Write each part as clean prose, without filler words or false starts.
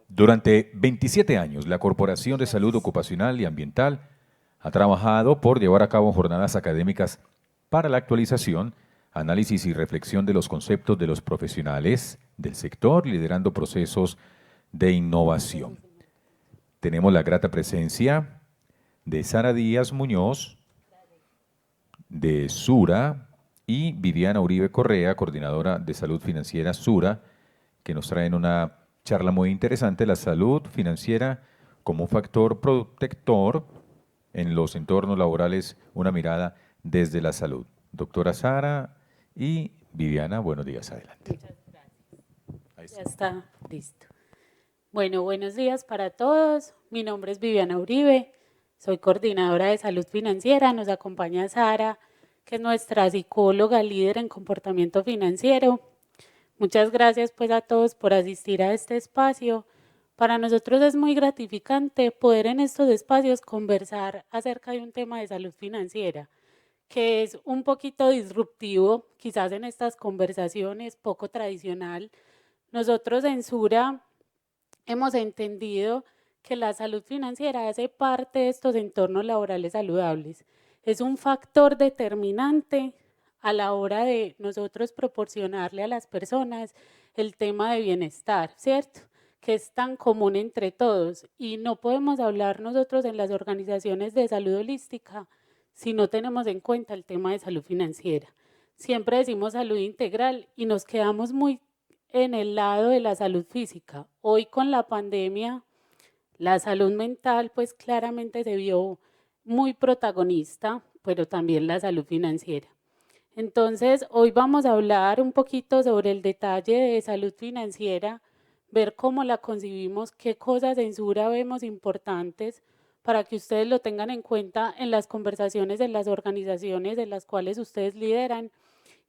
Durante 27 años, la Corporación de Salud Ocupacional y Ambiental ha trabajado por llevar a cabo jornadas académicas para la actualización, análisis y reflexión de los conceptos de los profesionales del sector, liderando procesos de innovación. Tenemos la grata presencia de Sara Díaz Muñoz, de Sura, y Viviana Uribe Correa, coordinadora de Salud Financiera Sura, que nos traen una charla muy interesante, la salud financiera como un factor protector en los entornos laborales, una mirada desde la salud. Doctora Sara y Viviana, buenos días, adelante. Muchas gracias. Ya está listo. Bueno, buenos días para todos. Mi nombre es Viviana Uribe, soy coordinadora de salud financiera. Nos acompaña Sara, que es nuestra psicóloga líder en comportamiento financiero. Muchas gracias pues a todos por asistir a este espacio. Para nosotros es muy gratificante poder en estos espacios conversar acerca de un tema de salud financiera, que es un poquito disruptivo, quizás en estas conversaciones, poco tradicional. Nosotros en Sura hemos entendido que la salud financiera hace parte de estos entornos laborales saludables. Es un factor determinante a la hora de nosotros proporcionarle a las personas el tema de bienestar, ¿cierto? Que es tan común entre todos y no podemos hablar nosotros en las organizaciones de salud holística si no tenemos en cuenta el tema de salud financiera. Siempre decimos salud integral y nos quedamos muy en el lado de la salud física. Hoy con la pandemia, la salud mental pues claramente se vio muy protagonista, pero también la salud financiera. Entonces, hoy vamos a hablar un poquito sobre el detalle de salud financiera, ver cómo la concibimos, qué cosas en Sura vemos importantes para que ustedes lo tengan en cuenta en las conversaciones de las organizaciones en las cuales ustedes lideran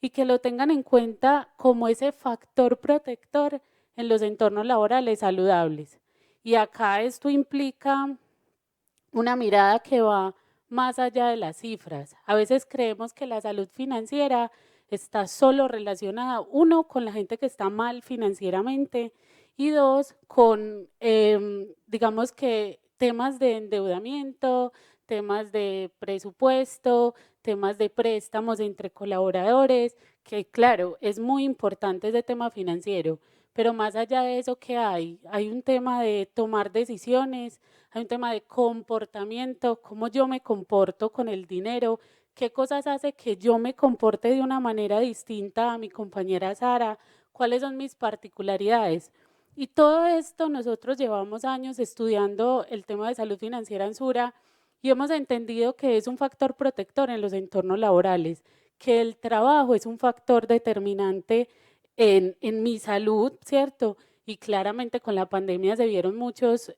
y que lo tengan en cuenta como ese factor protector en los entornos laborales saludables. Y acá esto implica una mirada que va más allá de las cifras. A veces creemos que la salud financiera está solo relacionada, uno, con la gente que está mal financieramente y dos, con, digamos que temas de endeudamiento, temas de presupuesto, temas de préstamos entre colaboradores, que claro, es muy importante ese tema financiero, pero más allá de eso, ¿qué hay? Hay un tema de tomar decisiones, hay un tema de comportamiento, cómo yo me comporto con el dinero, qué cosas hace que yo me comporte de una manera distinta a mi compañera Sara, cuáles son mis particularidades. Y todo esto nosotros llevamos años estudiando el tema de salud financiera en Sura y hemos entendido que es un factor protector en los entornos laborales, que el trabajo es un factor determinante en mi salud, ¿cierto? Y claramente con la pandemia se vieron muchos,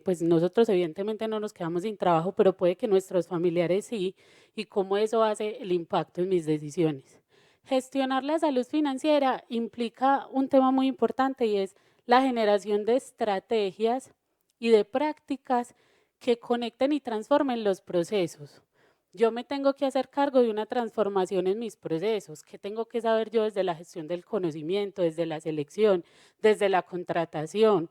pues nosotros evidentemente no nos quedamos sin trabajo, pero puede que nuestros familiares sí, y cómo eso hace el impacto en mis decisiones. Gestionar la salud financiera implica un tema muy importante y es la generación de estrategias y de prácticas que conecten y transformen los procesos. Yo me tengo que hacer cargo de una transformación en mis procesos. ¿Qué tengo que saber yo desde la gestión del conocimiento, desde la selección, desde la contratación,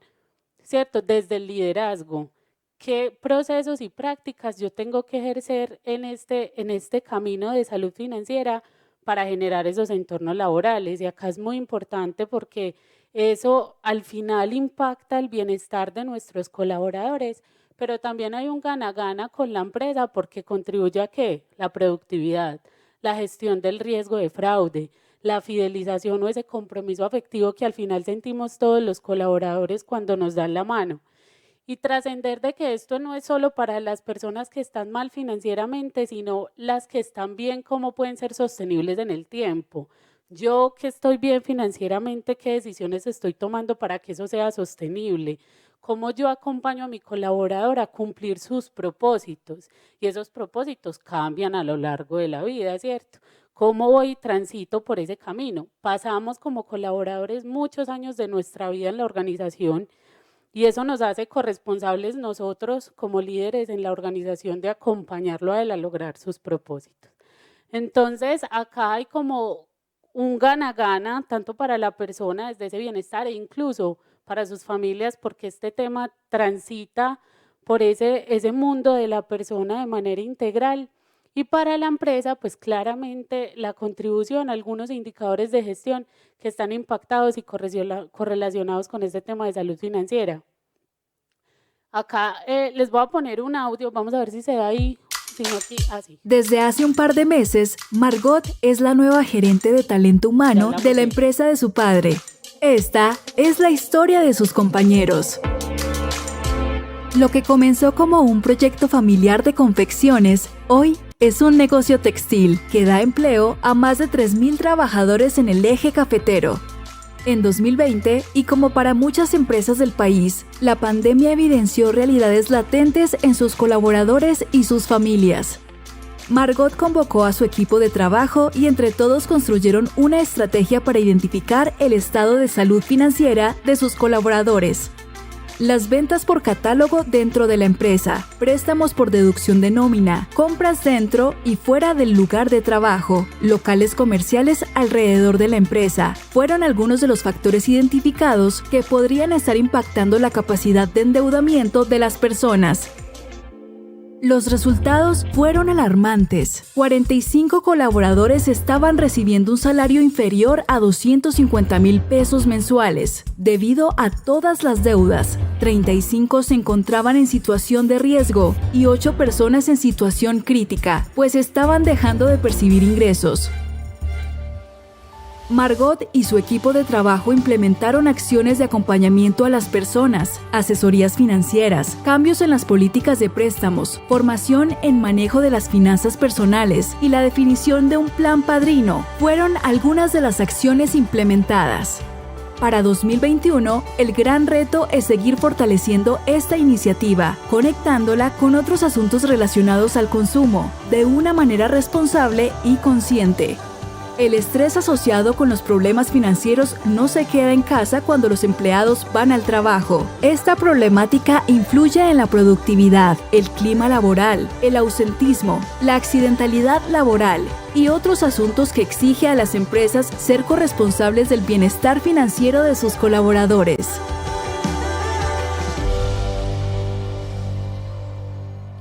¿cierto? Desde el liderazgo? ¿Qué procesos y prácticas yo tengo que ejercer en este camino de salud financiera para generar esos entornos laborales? Y acá es muy importante porque eso al final impacta el bienestar de nuestros colaboradores, pero también hay un gana-gana con la empresa porque contribuye a ¿qué? La productividad, la gestión del riesgo de fraude, la fidelización o ese compromiso afectivo que al final sentimos todos los colaboradores cuando nos dan la mano. Y trascender de que esto no es solo para las personas que están mal financieramente, sino las que están bien, cómo pueden ser sostenibles en el tiempo. Yo que estoy bien financieramente, ¿qué decisiones estoy tomando para que eso sea sostenible? ¿Cómo yo acompaño a mi colaborador a cumplir sus propósitos? Y esos propósitos cambian a lo largo de la vida, ¿cierto? ¿Cómo voy y transito por ese camino? Pasamos como colaboradores muchos años de nuestra vida en la organización y eso nos hace corresponsables nosotros como líderes en la organización de acompañarlo a él a lograr sus propósitos. Entonces, acá hay como un gana-gana, tanto para la persona desde ese bienestar e incluso para sus familias, porque este tema transita por ese mundo de la persona de manera integral. Y para la empresa, pues claramente la contribución, algunos indicadores de gestión que están impactados y correlacionados con este tema de salud financiera. Acá les voy a poner un audio, vamos a ver si se da ahí, si no aquí, así. Desde hace un par de meses, Margot es la nueva gerente de talento humano de la empresa de su padre. Esta es la historia de sus compañeros. Lo que comenzó como un proyecto familiar de confecciones, hoy es un negocio textil que da empleo a más de 3.000 trabajadores en el eje cafetero. En 2020, y como para muchas empresas del país, la pandemia evidenció realidades latentes en sus colaboradores y sus familias. Margot convocó a su equipo de trabajo y entre todos construyeron una estrategia para identificar el estado de salud financiera de sus colaboradores. Las ventas por catálogo dentro de la empresa, préstamos por deducción de nómina, compras dentro y fuera del lugar de trabajo, locales comerciales alrededor de la empresa, fueron algunos de los factores identificados que podrían estar impactando la capacidad de endeudamiento de las personas. Los resultados fueron alarmantes. 45 colaboradores estaban recibiendo un salario inferior a 250,000 pesos mensuales, debido a todas las deudas. 35 se encontraban en situación de riesgo y 8 personas en situación crítica, pues estaban dejando de percibir ingresos. Margot y su equipo de trabajo implementaron acciones de acompañamiento a las personas, asesorías financieras, cambios en las políticas de préstamos, formación en manejo de las finanzas personales y la definición de un plan padrino fueron algunas de las acciones implementadas. Para 2021, el gran reto es seguir fortaleciendo esta iniciativa, conectándola con otros asuntos relacionados al consumo, de una manera responsable y consciente. El estrés asociado con los problemas financieros no se queda en casa cuando los empleados van al trabajo. Esta problemática influye en la productividad, el clima laboral, el ausentismo, la accidentalidad laboral y otros asuntos que exige a las empresas ser corresponsables del bienestar financiero de sus colaboradores.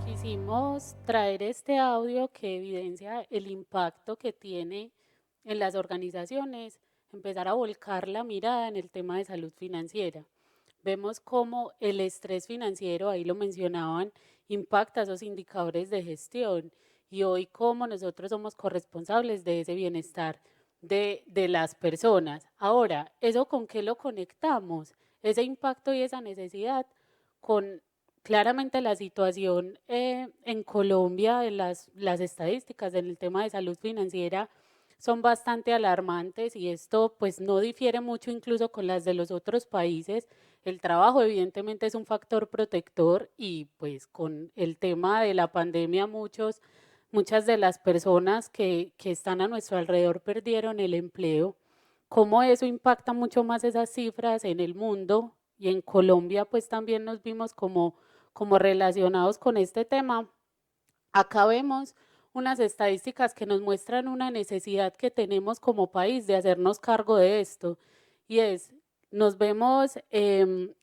Quisimos traer este audio que evidencia el impacto que tiene en las organizaciones, empezar a volcar la mirada en el tema de salud financiera. Vemos cómo el estrés financiero, ahí lo mencionaban, impacta esos indicadores de gestión y hoy cómo nosotros somos corresponsables de ese bienestar de las personas. Ahora, ¿eso con qué lo conectamos? Ese impacto y esa necesidad con claramente la situación en Colombia, en las estadísticas en el tema de salud financiera son bastante alarmantes y esto pues no difiere mucho incluso con las de los otros países. El trabajo evidentemente es un factor protector y pues con el tema de la pandemia muchas de las personas que están a nuestro alrededor perdieron el empleo. Cómo eso impacta mucho más esas cifras en el mundo y en Colombia pues también nos vimos como relacionados con este tema. Acá vemos unas estadísticas que nos muestran una necesidad que tenemos como país de hacernos cargo de esto y nos vemos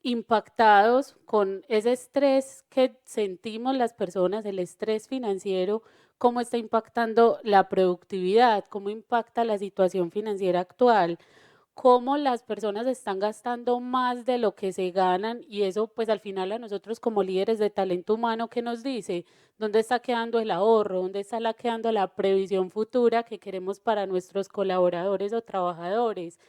impactados con ese estrés que sentimos las personas, el estrés financiero, cómo está impactando la productividad, cómo impacta la situación financiera actual, cómo las personas están gastando más de lo que se ganan y eso pues al final a nosotros como líderes de talento humano, ¿qué nos dice? ¿Dónde está quedando el ahorro? ¿Dónde está quedando la previsión futura que queremos para nuestros colaboradores o trabajadores?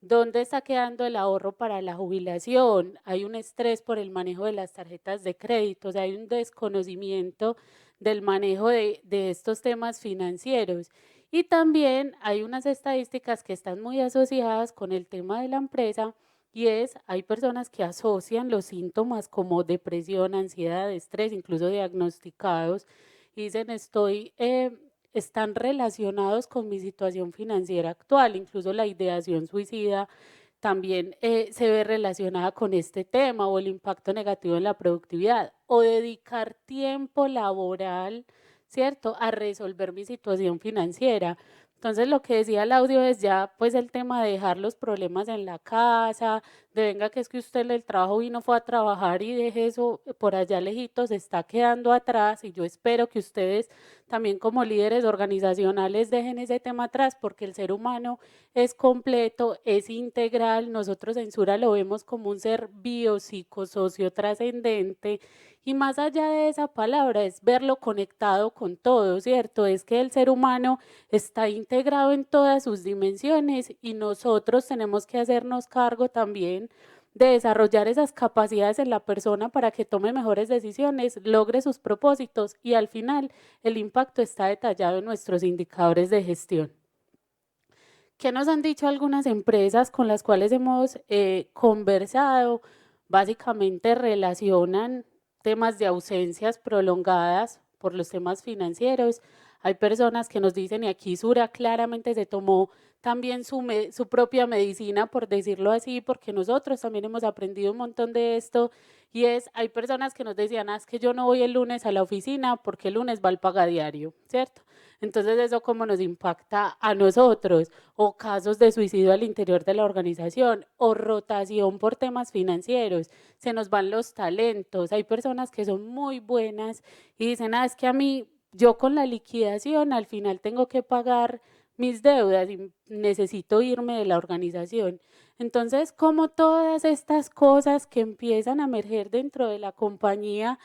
¿Dónde está quedando el ahorro para la jubilación? Hay un estrés por el manejo de las tarjetas de crédito, o sea, hay un desconocimiento del manejo de estos temas financieros. Y también hay unas estadísticas que están muy asociadas con el tema de la empresa y hay personas que asocian los síntomas como depresión, ansiedad, estrés, incluso diagnosticados, y dicen están relacionados con mi situación financiera actual, incluso la ideación suicida también se ve relacionada con este tema o el impacto negativo en la productividad o dedicar tiempo laboral, ¿cierto?, a resolver mi situación financiera. Entonces, lo que decía el audio es ya, pues, el tema de dejar los problemas en la casa, de venga, que es que usted el trabajo vino, fue a trabajar y deje eso por allá lejitos, se está quedando atrás, y yo espero que ustedes también como líderes organizacionales dejen ese tema atrás, porque el ser humano es completo, es integral. Nosotros en Sura lo vemos como un ser biopsicosocio trascendente, y más allá de esa palabra es verlo conectado con todo, ¿cierto? Es que el ser humano está integrado en todas sus dimensiones, y nosotros tenemos que hacernos cargo también de desarrollar esas capacidades en la persona para que tome mejores decisiones, logre sus propósitos, y al final el impacto está detallado en nuestros indicadores de gestión. ¿Qué nos han dicho algunas empresas con las cuales hemos conversado? Básicamente relacionan temas de ausencias prolongadas por los temas financieros. Hay personas que nos dicen, y aquí Sura claramente se tomó también su propia medicina, por decirlo así, porque nosotros también hemos aprendido un montón de esto, y hay personas que nos decían, es que yo no voy el lunes a la oficina porque el lunes va el pagadiario, ¿cierto? Entonces, ¿eso cómo nos impacta a nosotros? O casos de suicidio al interior de la organización, o rotación por temas financieros, se nos van los talentos. Hay personas que son muy buenas y dicen, es que a mí, yo con la liquidación al final tengo que pagar mis deudas y necesito irme de la organización. Entonces, como todas estas cosas que empiezan a emerger dentro de la compañía,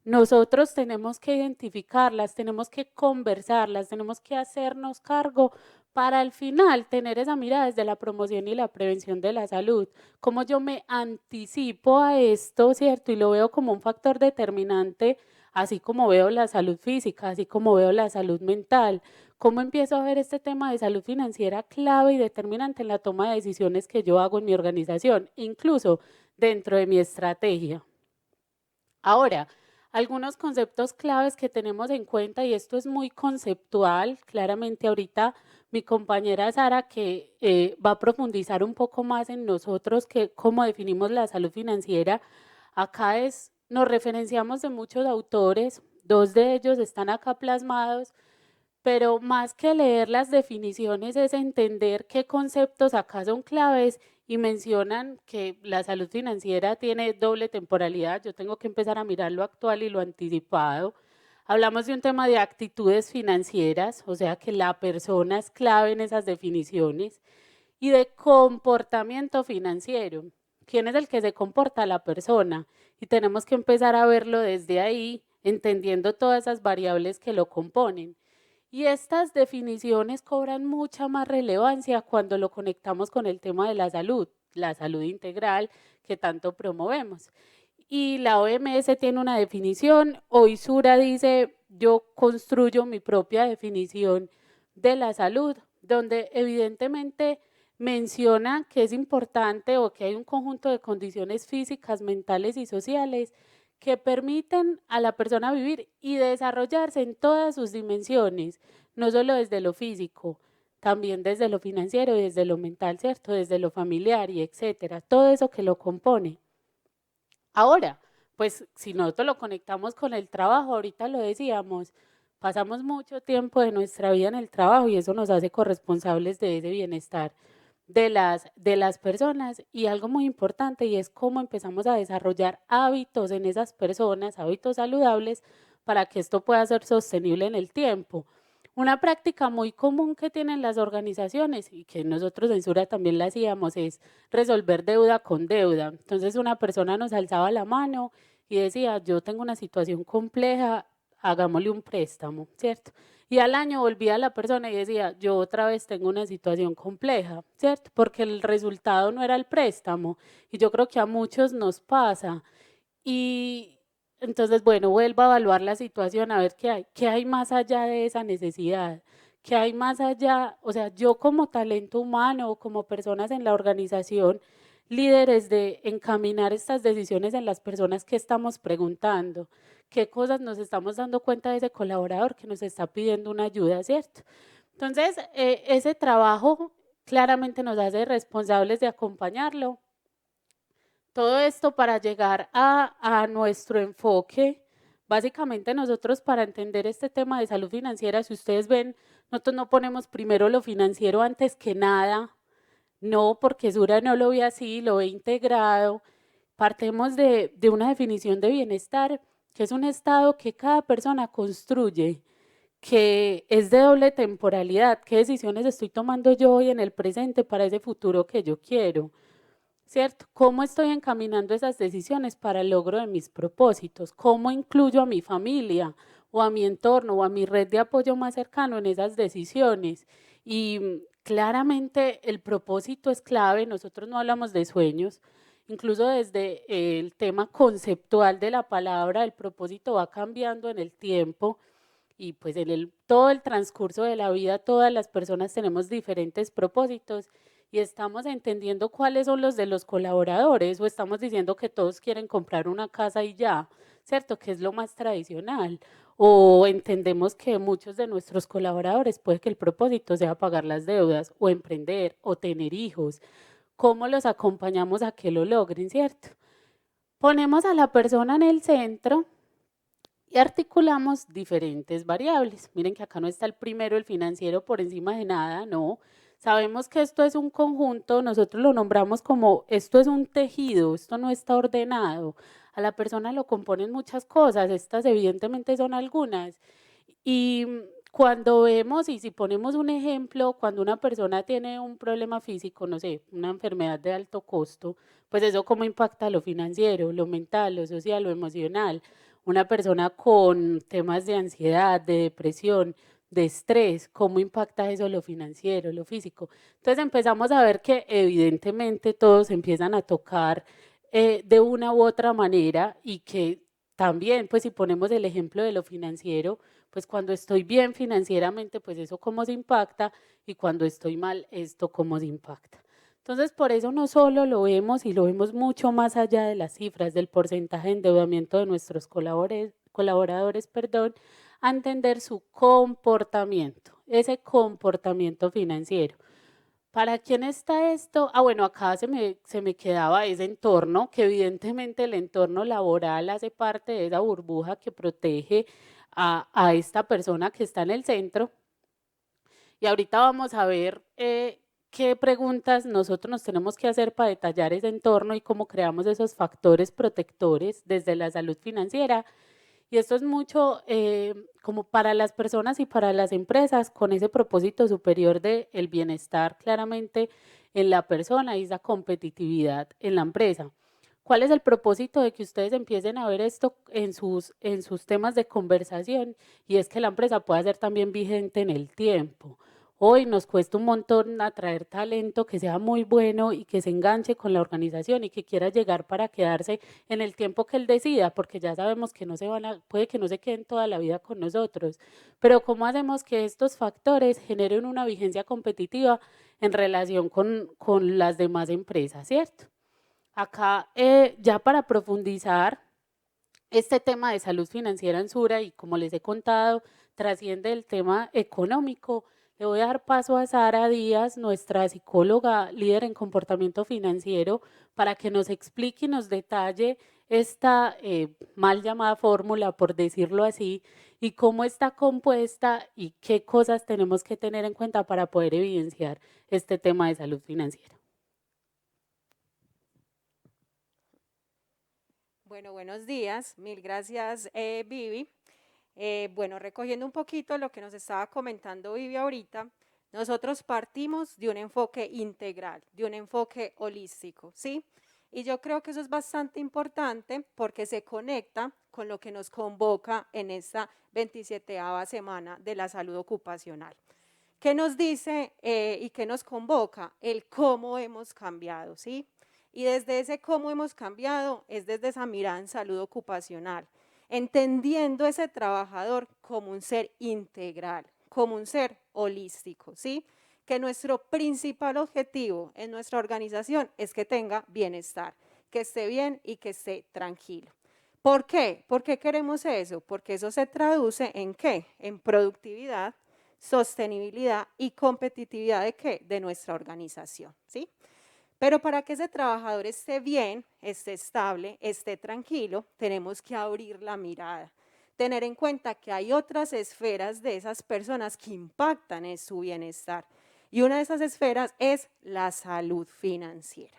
nosotros tenemos que identificarlas, tenemos que conversarlas, tenemos que hacernos cargo para al final tener esa mirada desde la promoción y la prevención de la salud. Cómo yo me anticipo a esto, ¿cierto? Y lo veo como un factor determinante, así como veo la salud física, así como veo la salud mental. ¿Cómo empiezo a ver este tema de salud financiera clave y determinante en la toma de decisiones que yo hago en mi organización, incluso dentro de mi estrategia? Ahora, algunos conceptos claves que tenemos en cuenta, y esto es muy conceptual, claramente ahorita mi compañera Sara, que va a profundizar un poco más en nosotros, que cómo definimos la salud financiera. Acá nos referenciamos de muchos autores, dos de ellos están acá plasmados, pero más que leer las definiciones es entender qué conceptos acá son claves, y mencionan que la salud financiera tiene doble temporalidad. Yo tengo que empezar a mirar lo actual y lo anticipado. Hablamos de un tema de actitudes financieras, o sea que la persona es clave en esas definiciones, y de comportamiento financiero. ¿Quién es el que se comporta? La persona, y tenemos que empezar a verlo desde ahí, entendiendo todas esas variables que lo componen. Y estas definiciones cobran mucha más relevancia cuando lo conectamos con el tema de la salud integral que tanto promovemos. Y la OMS tiene una definición, hoy Sura dice, yo construyo mi propia definición de la salud, donde evidentemente menciona que es importante, o que hay un conjunto de condiciones físicas, mentales y sociales que permiten a la persona vivir y desarrollarse en todas sus dimensiones, no solo desde lo físico, también desde lo financiero, desde lo mental, ¿cierto? Desde lo familiar y etcétera, todo eso que lo compone. Ahora, pues si nosotros lo conectamos con el trabajo, ahorita lo decíamos, pasamos mucho tiempo de nuestra vida en el trabajo, y eso nos hace corresponsables de ese bienestar de las personas. Y algo muy importante, y es cómo empezamos a desarrollar hábitos en esas personas, hábitos saludables, para que esto pueda ser sostenible en el tiempo. Una práctica muy común que tienen las organizaciones, y que nosotros en Sura también la hacíamos, es resolver deuda con deuda. Entonces una persona nos alzaba la mano y decía, yo tengo una situación compleja, hagámosle un préstamo, ¿cierto? Y al año volvía la persona y decía, yo otra vez tengo una situación compleja, ¿cierto? Porque el resultado no era el préstamo. Y yo creo que a muchos nos pasa. Y entonces, bueno, vuelvo a evaluar la situación, a ver qué hay más allá de esa necesidad, qué hay más allá. O sea, yo como talento humano o como personas en la organización, líderes, de encaminar estas decisiones en las personas que estamos preguntando, qué cosas nos estamos dando cuenta de ese colaborador que nos está pidiendo una ayuda, ¿cierto? Entonces, ese trabajo claramente nos hace responsables de acompañarlo. Todo esto para llegar a nuestro enfoque. Básicamente nosotros, para entender este tema de salud financiera, si ustedes ven, Nosotros no ponemos primero lo financiero antes que nada, no, porque Sura no lo ve así, lo ve integrado. Partemos de una definición de bienestar, que es un estado que cada persona construye, que es de doble temporalidad. ¿Qué decisiones estoy tomando yo hoy en el presente para ese futuro que yo quiero? ¿Cierto? ¿Cómo estoy encaminando esas decisiones para el logro de mis propósitos? ¿Cómo incluyo a mi familia o a mi entorno o a mi red de apoyo más cercano en esas decisiones? Y claramente el propósito es clave. Nosotros no hablamos de sueños, incluso desde el tema conceptual de la palabra, el propósito va cambiando en el tiempo y pues en todo el transcurso de la vida todas las personas tenemos diferentes propósitos y estamos entendiendo cuáles son los de los colaboradores o estamos diciendo que todos quieren comprar una casa y ya, ¿cierto? Que es lo más tradicional. O entendemos que muchos de nuestros colaboradores puede que el propósito sea pagar las deudas o emprender o tener hijos. ¿Cómo los acompañamos a que lo logren, cierto? Ponemos a la persona en el centro y articulamos diferentes variables. Miren que acá no está el primero, el financiero, por encima de nada, no. Sabemos que esto es un conjunto, nosotros lo nombramos como esto es un tejido, esto no está ordenado. A la persona lo componen muchas cosas, estas evidentemente son algunas. Y cuando vemos y si ponemos un ejemplo, cuando una persona tiene un problema físico, no sé, una enfermedad de alto costo, pues eso cómo impacta lo financiero, lo mental, lo social, lo emocional. Una persona con temas de ansiedad, de depresión, de estrés, cómo impacta eso lo financiero, lo físico. Entonces empezamos a ver que evidentemente todos empiezan a tocar de una u otra manera y que también, pues si ponemos el ejemplo de lo financiero, pues cuando estoy bien financieramente, pues eso cómo se impacta y cuando estoy mal, esto cómo se impacta. Entonces, por eso no solo lo vemos y lo vemos mucho más allá de las cifras del porcentaje de endeudamiento de nuestros colaboradores, a entender su comportamiento, ese comportamiento financiero. ¿Para quién está esto? Ah, bueno, acá se me quedaba ese entorno, que evidentemente el entorno laboral hace parte de esa burbuja que protege a esta persona que está en el centro. Y ahorita vamos a ver qué preguntas nosotros nos tenemos que hacer para detallar ese entorno y cómo creamos esos factores protectores desde la salud financiera. Y esto es mucho como para las personas y para las empresas con ese propósito superior de el bienestar claramente en la persona y esa competitividad en la empresa. ¿Cuál es el propósito de que ustedes empiecen a ver esto en sus temas de conversación? Y es que la empresa pueda ser también vigente en el tiempo. Hoy nos cuesta un montón atraer talento que sea muy bueno y que se enganche con la organización y que quiera llegar para quedarse en el tiempo que él decida, porque ya sabemos que no se puede que no se queden toda la vida con nosotros. Pero ¿cómo hacemos que estos factores generen una vigencia competitiva en relación con las demás empresas, cierto? Acá, ya para profundizar este tema de salud financiera en Sura y como les he contado, trasciende el tema económico, le voy a dar paso a Sara Díaz, nuestra psicóloga líder en comportamiento financiero, para que nos explique y nos detalle esta mal llamada fórmula, por decirlo así, y cómo está compuesta y qué cosas tenemos que tener en cuenta para poder evidenciar este tema de salud financiera. Bueno, buenos días. Mil gracias, Vivi. Bueno, recogiendo un poquito lo que nos estaba comentando Vivi ahorita, nosotros partimos de un enfoque integral, de un enfoque holístico, ¿sí? Y yo creo que eso es bastante importante porque se conecta con lo que nos convoca en esta 27ª semana de la salud ocupacional. ¿Qué nos dice y qué nos convoca? El cómo hemos cambiado, ¿sí? Y desde ese cómo hemos cambiado es desde esa mirada en salud ocupacional, entendiendo ese trabajador como un ser integral, como un ser holístico, ¿sí? Que nuestro principal objetivo en nuestra organización es que tenga bienestar, que esté bien y que esté tranquilo. ¿Por qué? ¿Por qué queremos eso? Porque eso se traduce en ¿qué? En productividad, sostenibilidad y competitividad ¿de qué? De nuestra organización, ¿sí? Pero para que ese trabajador esté bien, esté estable, esté tranquilo, tenemos que abrir la mirada. tener en cuenta que hay otras esferas de esas personas que impactan en su bienestar. Y una de esas esferas es la salud financiera.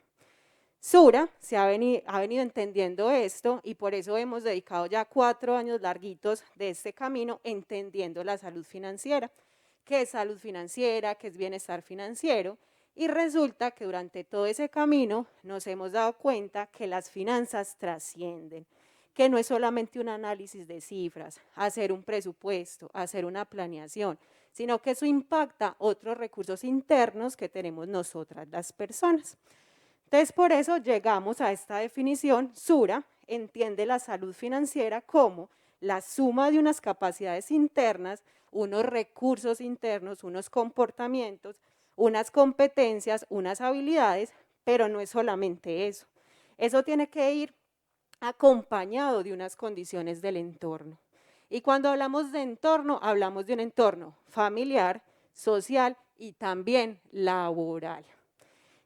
Sura ha venido entendiendo esto y por eso hemos dedicado ya 4 años larguitos de este camino entendiendo la salud financiera. ¿Qué es salud financiera? ¿Qué es bienestar financiero? Y resulta que durante todo ese camino nos hemos dado cuenta que las finanzas trascienden, que no es solamente un análisis de cifras, hacer un presupuesto, hacer una planeación, sino que eso impacta otros recursos internos que tenemos nosotras las personas. Entonces, por eso llegamos a esta definición. Sura entiende la salud financiera como la suma de unas capacidades internas, unos recursos internos, unos comportamientos, unas competencias, unas habilidades, pero no es solamente eso. Eso tiene que ir acompañado de unas condiciones del entorno. Y cuando hablamos de entorno, hablamos de un entorno familiar, social y también laboral.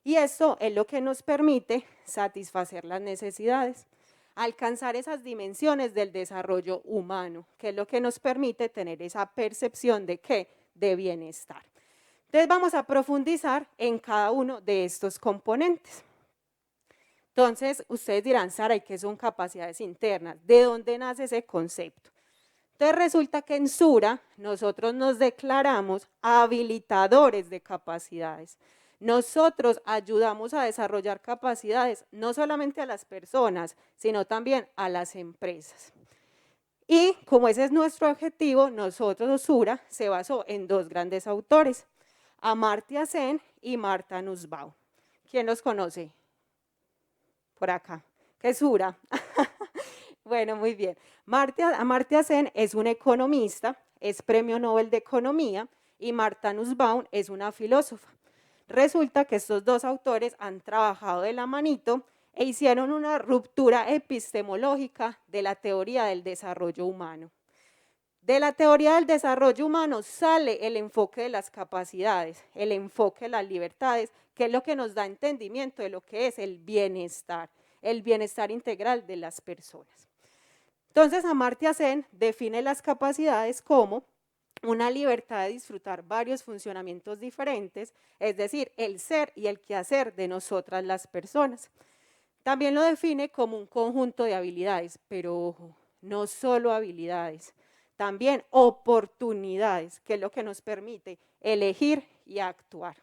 Y eso es lo que nos permite satisfacer las necesidades, alcanzar esas dimensiones del desarrollo humano, que es lo que nos permite tener esa percepción de ¿qué? De bienestar. Entonces vamos a profundizar en cada uno de estos componentes. Entonces ustedes dirán, Sara, ¿y qué son capacidades internas? ¿De dónde nace ese concepto? Entonces resulta que en Sura nosotros nos declaramos habilitadores de capacidades. Nosotros ayudamos a desarrollar capacidades no solamente a las personas, sino también a las empresas. Y como ese es nuestro objetivo, nosotros, Sura, se basó en 2 grandes autores, Amartya Sen y Martha Nussbaum. ¿Quién los conoce? Por acá. ¿Qué es Sura? Bueno, muy bien. Amartya Sen es una economista, es premio Nobel de Economía, y Martha Nussbaum es una filósofa. Resulta que estos 2 autores han trabajado de la manito e hicieron una ruptura epistemológica de la teoría del desarrollo humano. De la teoría del desarrollo humano sale el enfoque de las capacidades, el enfoque de las libertades, que es lo que nos da entendimiento de lo que es el bienestar integral de las personas. Entonces, Amartya Sen define las capacidades como una libertad de disfrutar varios funcionamientos diferentes, es decir, el ser y el quehacer de nosotras las personas. También lo define como un conjunto de habilidades, pero ojo, no solo habilidades, también oportunidades, que es lo que nos permite elegir y actuar.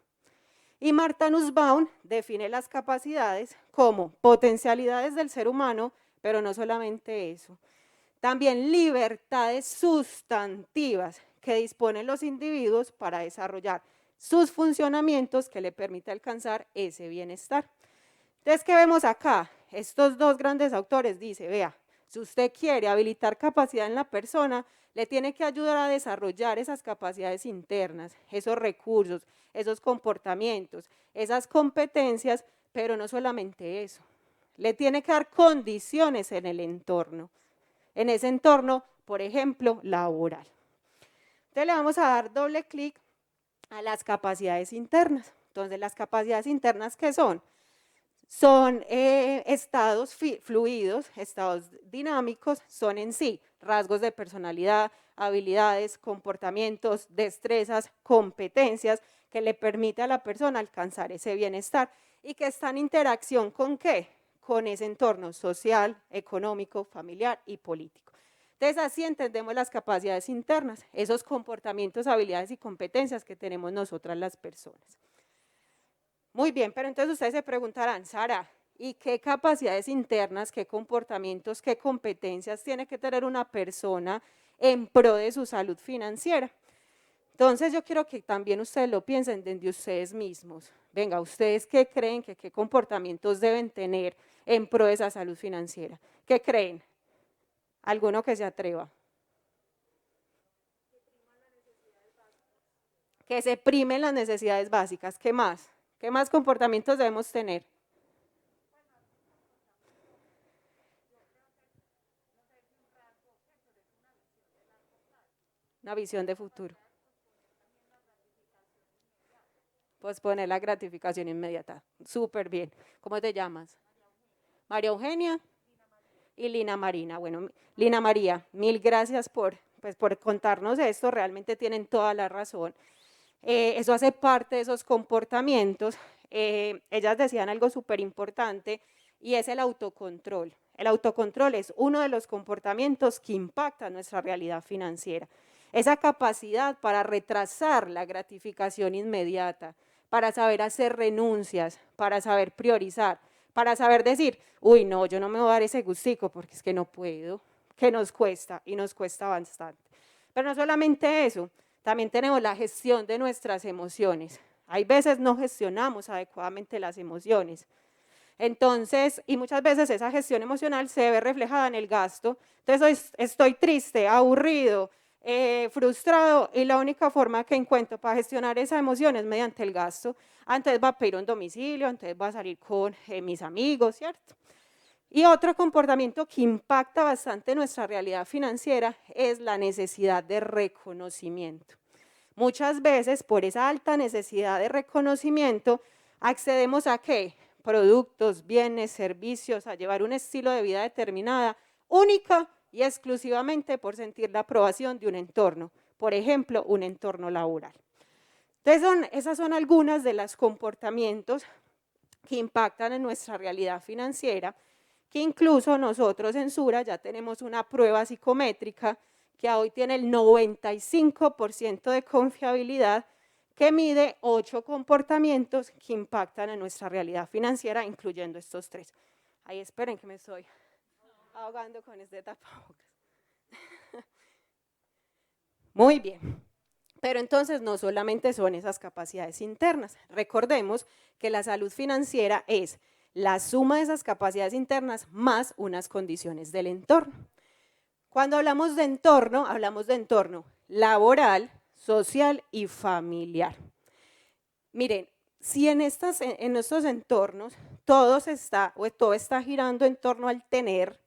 Y Martha Nussbaum define las capacidades como potencialidades del ser humano, pero no solamente eso, también libertades sustantivas que disponen los individuos para desarrollar sus funcionamientos que le permite alcanzar ese bienestar. Entonces, ¿qué vemos acá? Estos 2 grandes autores dicen, vea, si usted quiere habilitar capacidad en la persona, le tiene que ayudar a desarrollar esas capacidades internas, esos recursos, esos comportamientos, esas competencias, pero no solamente eso, le tiene que dar condiciones en el entorno. En ese entorno, por ejemplo, laboral. Entonces le vamos a dar doble clic a las capacidades internas. Entonces, las capacidades internas, ¿qué son? Son estados fluidos, estados dinámicos, son en sí rasgos de personalidad, habilidades, comportamientos, destrezas, competencias que le permite a la persona alcanzar ese bienestar y que está en interacción ¿con qué? Con ese entorno social, económico, familiar y político. Entonces, así entendemos las capacidades internas, esos comportamientos, habilidades y competencias que tenemos nosotras las personas. Muy bien, pero entonces ustedes se preguntarán, Sara, ¿y qué capacidades internas, qué comportamientos, qué competencias tiene que tener una persona en pro de su salud financiera? Entonces yo quiero que también ustedes lo piensen desde ustedes mismos. Venga, ¿ustedes qué creen que qué comportamientos deben tener en pro de esa salud financiera? ¿Qué creen? ¿Alguno que se atreva? Que se primen las necesidades básicas. ¿Qué más? ¿Qué más comportamientos debemos tener? Una visión de futuro. Posponer la gratificación inmediata. Súper bien. ¿Cómo te llamas? María Eugenia. y Lina Marina. Bueno, Lina María, mil gracias por contarnos esto, realmente tienen toda la razón. Eso hace parte de esos comportamientos. Ellas decían algo súper importante y es el autocontrol. El autocontrol es uno de los comportamientos que impactan nuestra realidad financiera. Esa capacidad para retrasar la gratificación inmediata, para saber hacer renuncias, para saber priorizar, para saber decir, uy, no, yo no me voy a dar ese gustico porque es que no puedo, que nos cuesta y nos cuesta bastante. Pero no solamente eso, también tenemos la gestión de nuestras emociones. Hay veces no gestionamos adecuadamente las emociones. Entonces, y muchas veces esa gestión emocional se ve reflejada en el gasto. Entonces, estoy triste, aburrido, frustrado, y la única forma que encuentro para gestionar esa emoción es mediante el gasto. Antes va a pedir un domicilio, antes va a salir con mis amigos, ¿cierto? Y otro comportamiento que impacta bastante nuestra realidad financiera es la necesidad de reconocimiento. Muchas veces, por esa alta necesidad de reconocimiento, accedemos a ¿qué? Productos, bienes, servicios, a llevar un estilo de vida determinada, única y exclusivamente por sentir la aprobación de un entorno, por ejemplo, un entorno laboral. Entonces, esas son algunas de los comportamientos que impactan en nuestra realidad financiera, que incluso nosotros en Sura ya tenemos una prueba psicométrica que hoy tiene el 95% de confiabilidad, que mide 8 comportamientos que impactan en nuestra realidad financiera, incluyendo estos 3. Ahí esperen que me estoy ahogando con este tapabocas. Muy bien. Pero entonces no solamente son esas capacidades internas. Recordemos que la salud financiera es la suma de esas capacidades internas más unas condiciones del entorno. Cuando hablamos de entorno laboral, social y familiar. Miren, si en estos entornos todo está girando en torno al tener,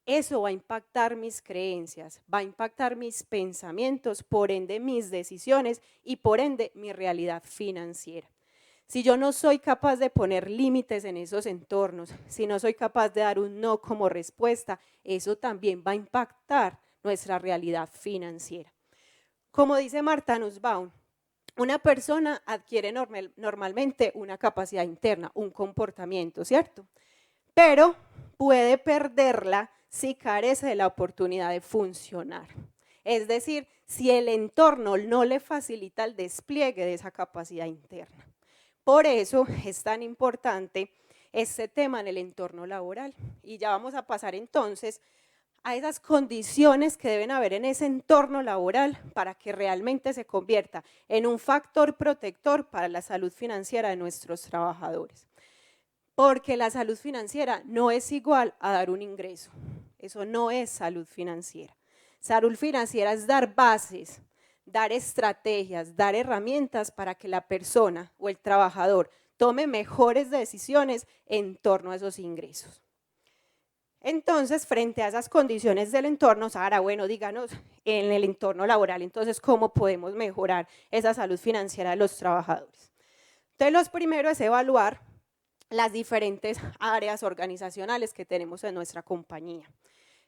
eso va a impactar mis creencias, va a impactar mis pensamientos, por ende mis decisiones y por ende mi realidad financiera. Si yo no soy capaz de poner límites en esos entornos, si no soy capaz de dar un no como respuesta, eso también va a impactar nuestra realidad financiera. Como dice Martha Nussbaum, una persona adquiere normalmente una capacidad interna, un comportamiento, ¿cierto? Pero puede perderla si carece de la oportunidad de funcionar. Es decir, si el entorno no le facilita el despliegue de esa capacidad interna. Por eso es tan importante este tema en el entorno laboral. Y ya vamos a pasar entonces a esas condiciones que deben haber en ese entorno laboral para que realmente se convierta en un factor protector para la salud financiera de nuestros trabajadores. Porque la salud financiera no es igual a dar un ingreso. Eso no es salud financiera. Salud financiera es dar bases, dar estrategias, dar herramientas para que la persona o el trabajador tome mejores decisiones en torno a esos ingresos. Entonces, frente a esas condiciones del entorno, Sara, bueno, díganos en el entorno laboral, entonces, ¿cómo podemos mejorar esa salud financiera de los trabajadores? Entonces, lo primero es evaluar las diferentes áreas organizacionales que tenemos en nuestra compañía.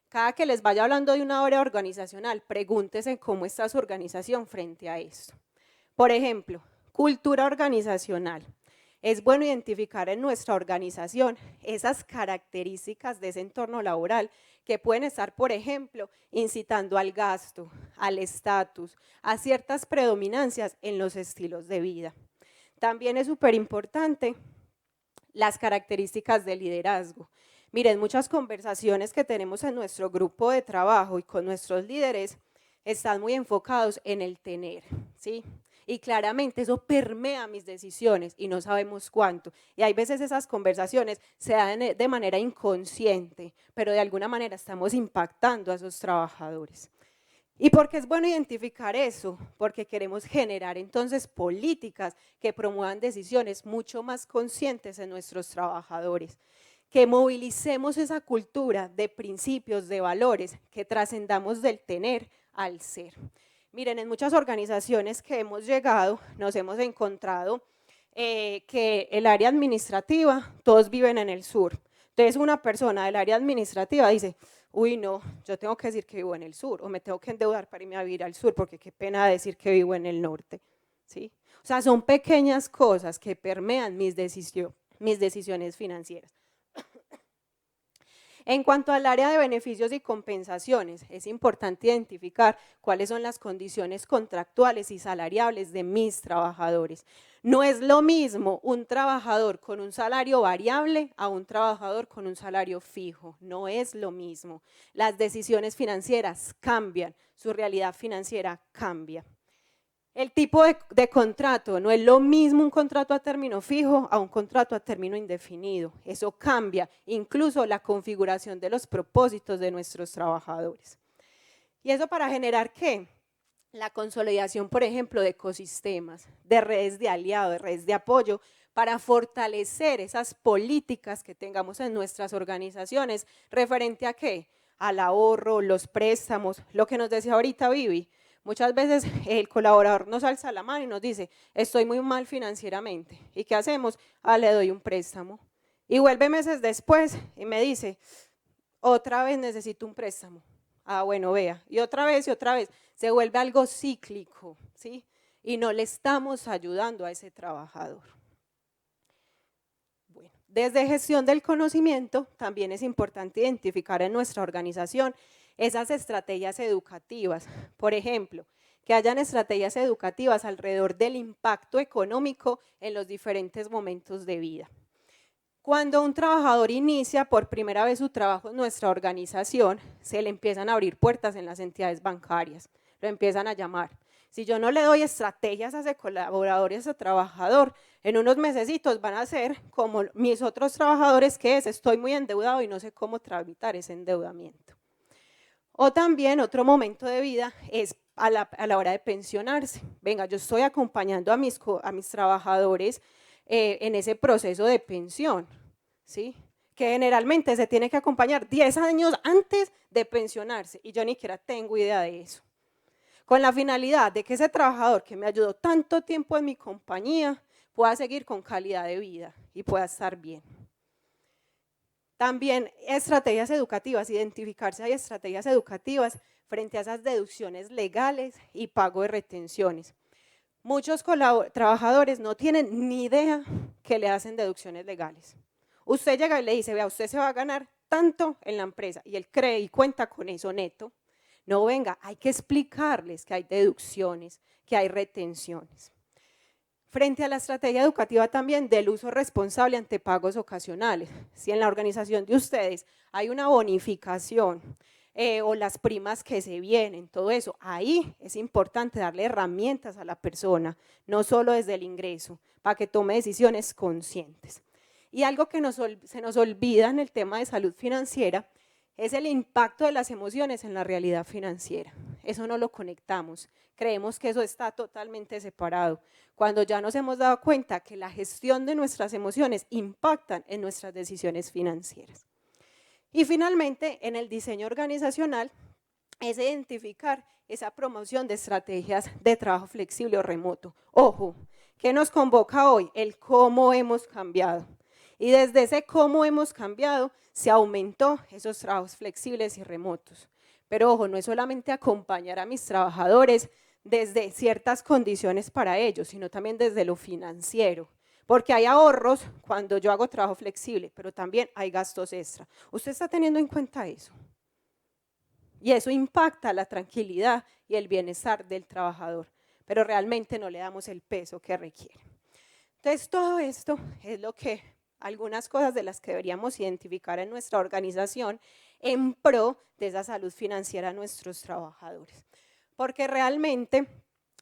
Cada que les vaya hablando de una área organizacional, pregúntense cómo está su organización frente a esto. Por ejemplo, cultura organizacional. Es bueno identificar en nuestra organización esas características de ese entorno laboral que pueden estar, por ejemplo, incitando al gasto, al estatus, a ciertas predominancias en los estilos de vida. También es súper importante las características del liderazgo. Miren, muchas conversaciones que tenemos en nuestro grupo de trabajo y con nuestros líderes están muy enfocados en el tener, ¿sí? Y claramente eso permea mis decisiones y no sabemos cuánto. Y hay veces esas conversaciones se dan de manera inconsciente, pero de alguna manera estamos impactando a esos trabajadores. ¿Y por qué es bueno identificar eso? Porque queremos generar entonces políticas que promuevan decisiones mucho más conscientes en nuestros trabajadores. Que movilicemos esa cultura de principios, de valores, que trascendamos del tener al ser. Miren, en muchas organizaciones que hemos llegado, nos hemos encontrado que el área administrativa, todos viven en el sur, Entonces una persona del área administrativa dice, uy no, yo tengo que decir que vivo en el sur o me tengo que endeudar para irme a vivir al sur porque qué pena decir que vivo en el norte, ¿sí? O sea, son pequeñas cosas que permean mis decisiones financieras. En cuanto al área de beneficios y compensaciones, es importante identificar cuáles son las condiciones contractuales y salariales de mis trabajadores. No es lo mismo un trabajador con un salario variable a un trabajador con un salario fijo, no es lo mismo. Las decisiones financieras cambian, su realidad financiera cambia. El tipo de contrato, no es lo mismo un contrato a término fijo a un contrato a término indefinido. Eso cambia, incluso la configuración de los propósitos de nuestros trabajadores. ¿Y eso para generar qué? La consolidación, por ejemplo, de ecosistemas, de redes de aliados, de redes de apoyo, para fortalecer esas políticas que tengamos en nuestras organizaciones, referente a qué? Al ahorro, los préstamos, lo que nos decía ahorita Vivi. Muchas veces el colaborador nos alza la mano y nos dice, estoy muy mal financieramente. ¿Y qué hacemos? Le doy un préstamo. Y vuelve meses después y me dice, otra vez necesito un préstamo. Bueno, vea. Y otra vez. Se vuelve algo cíclico, ¿sí? Y no le estamos ayudando a ese trabajador. Bueno, desde gestión del conocimiento también es importante identificar en nuestra organización esas estrategias educativas, por ejemplo, que hayan estrategias educativas alrededor del impacto económico en los diferentes momentos de vida. Cuando un trabajador inicia por primera vez su trabajo en nuestra organización, se le empiezan a abrir puertas en las entidades bancarias, lo empiezan a llamar. Si yo no le doy estrategias a ese colaborador y a ese trabajador, en unos mesecitos van a ser como mis otros trabajadores, que es, estoy muy endeudado y no sé cómo tramitar ese endeudamiento. O también otro momento de vida es a la hora de pensionarse. Venga, yo estoy acompañando a mis trabajadores en ese proceso de pensión, ¿sí? Que generalmente se tiene que acompañar 10 años antes de pensionarse y yo ni siquiera tengo idea de eso. Con la finalidad de que ese trabajador que me ayudó tanto tiempo en mi compañía pueda seguir con calidad de vida y pueda estar bien. También estrategias educativas, identificarse hay estrategias educativas frente a esas deducciones legales y pago de retenciones. Muchos trabajadores no tienen ni idea que le hacen deducciones legales. Usted llega y le dice, vea, usted se va a ganar tanto en la empresa y él cree y cuenta con eso neto. No, venga, hay que explicarles que hay deducciones, que hay retenciones. Frente a la estrategia educativa también del uso responsable ante pagos ocasionales. Si en la organización de ustedes hay una bonificación o las primas que se vienen, todo eso, ahí es importante darle herramientas a la persona, no solo desde el ingreso, para que tome decisiones conscientes. Y algo que se nos olvida en el tema de salud financiera es el impacto de las emociones en la realidad financiera. Eso no lo conectamos, creemos que eso está totalmente separado, cuando ya nos hemos dado cuenta que la gestión de nuestras emociones impactan en nuestras decisiones financieras. Y finalmente, en el diseño organizacional, es identificar esa promoción de estrategias de trabajo flexible o remoto. Ojo, ¿qué nos convoca hoy? El cómo hemos cambiado. Y desde ese cómo hemos cambiado, se aumentó esos trabajos flexibles y remotos. Pero ojo, no es solamente acompañar a mis trabajadores desde ciertas condiciones para ellos, sino también desde lo financiero. Porque hay ahorros cuando yo hago trabajo flexible, pero también hay gastos extra. ¿Usted está teniendo en cuenta eso? Y eso impacta la tranquilidad y el bienestar del trabajador, pero realmente no le damos el peso que requiere. Entonces, todo esto es lo que, algunas cosas de las que deberíamos identificar en nuestra organización en pro de esa salud financiera a nuestros trabajadores. Porque realmente,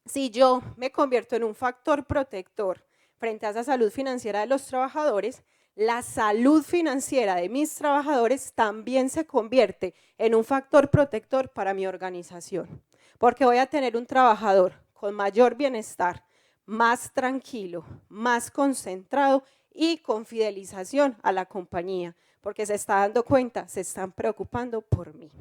si yo me convierto en un factor protector frente a esa salud financiera de los trabajadores, la salud financiera de mis trabajadores también se convierte en un factor protector para mi organización, porque voy a tener un trabajador con mayor bienestar, más tranquilo, más concentrado y con fidelización a la compañía, porque se está dando cuenta, se están preocupando por mí.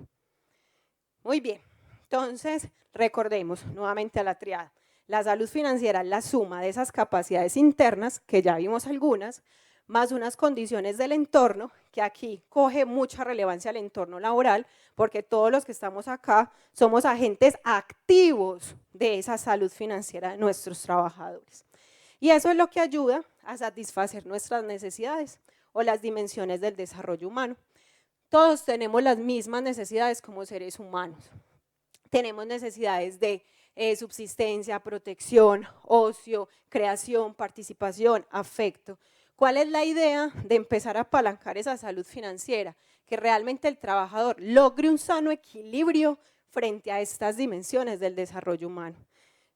Muy bien, entonces recordemos nuevamente a la triada. La salud financiera es la suma de esas capacidades internas, que ya vimos algunas, más unas condiciones del entorno, que aquí coge mucha relevancia el entorno laboral, porque todos los que estamos acá somos agentes activos de esa salud financiera de nuestros trabajadores. Y eso es lo que ayuda a satisfacer nuestras necesidades o las dimensiones del desarrollo humano. Todos tenemos las mismas necesidades como seres humanos. Tenemos necesidades de subsistencia, protección, ocio, creación, participación, afecto. ¿Cuál es la idea de empezar a apalancar esa salud financiera? Que realmente el trabajador logre un sano equilibrio frente a estas dimensiones del desarrollo humano.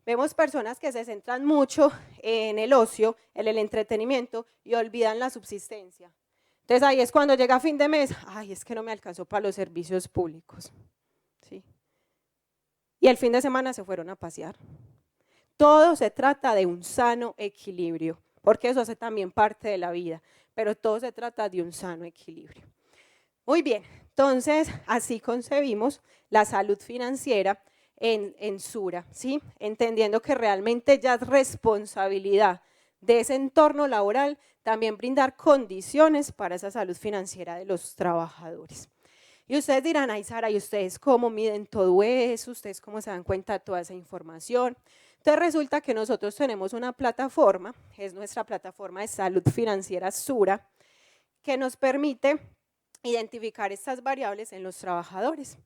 Vemos personas que se centran mucho en el ocio, en el entretenimiento y olvidan la subsistencia. Entonces ahí es cuando llega fin de mes, ay, es que no me alcanzó para los servicios públicos. ¿Sí? Y el fin de semana se fueron a pasear. Todo se trata de un sano equilibrio, porque eso hace también parte de la vida, pero todo se trata de un sano equilibrio. Muy bien, entonces así concebimos la salud financiera en Sura, ¿sí? Entendiendo que realmente ya es responsabilidad de ese entorno laboral también brindar condiciones para esa salud financiera de los trabajadores. Y ustedes dirán, ay Sara, ¿y ustedes cómo miden todo eso? ¿Ustedes cómo se dan cuenta de toda esa información? Entonces resulta que nosotros tenemos una plataforma, es nuestra plataforma de salud financiera Sura, que nos permite identificar estas variables en los trabajadores.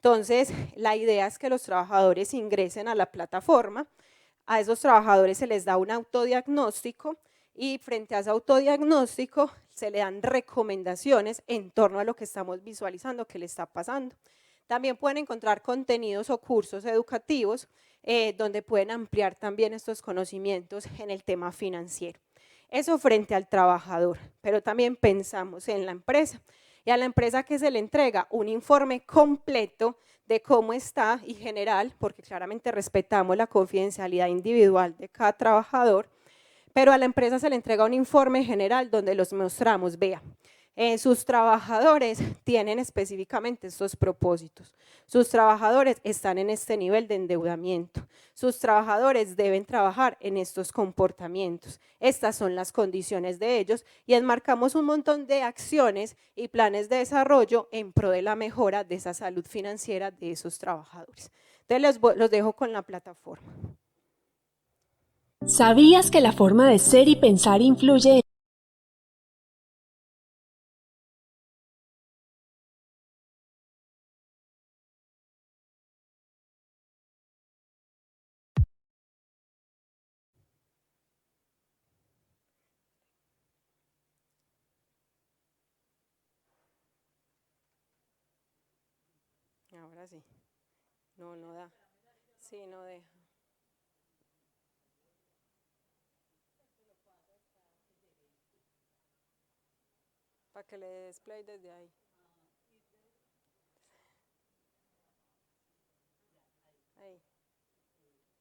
Entonces, la idea es que los trabajadores ingresen a la plataforma, a esos trabajadores se les da un autodiagnóstico y frente a ese autodiagnóstico se le dan recomendaciones en torno a lo que estamos visualizando que le está pasando. También pueden encontrar contenidos o cursos educativos donde pueden ampliar también estos conocimientos en el tema financiero. Eso frente al trabajador, pero también pensamos en la empresa. Y a la empresa que se le entrega un informe completo de cómo está y general, porque claramente respetamos la confidencialidad individual de cada trabajador, pero a la empresa se le entrega un informe general donde los mostramos, vea, sus trabajadores tienen específicamente estos propósitos, sus trabajadores están en este nivel de endeudamiento, sus trabajadores deben trabajar en estos comportamientos, estas son las condiciones de ellos y enmarcamos un montón de acciones y planes de desarrollo en pro de la mejora de esa salud financiera de esos trabajadores. Entonces los dejo con la plataforma. ¿Sabías que la forma de ser y pensar influye en... Ahora sí. No da. Sí, no deja. Para que le dé display desde ahí.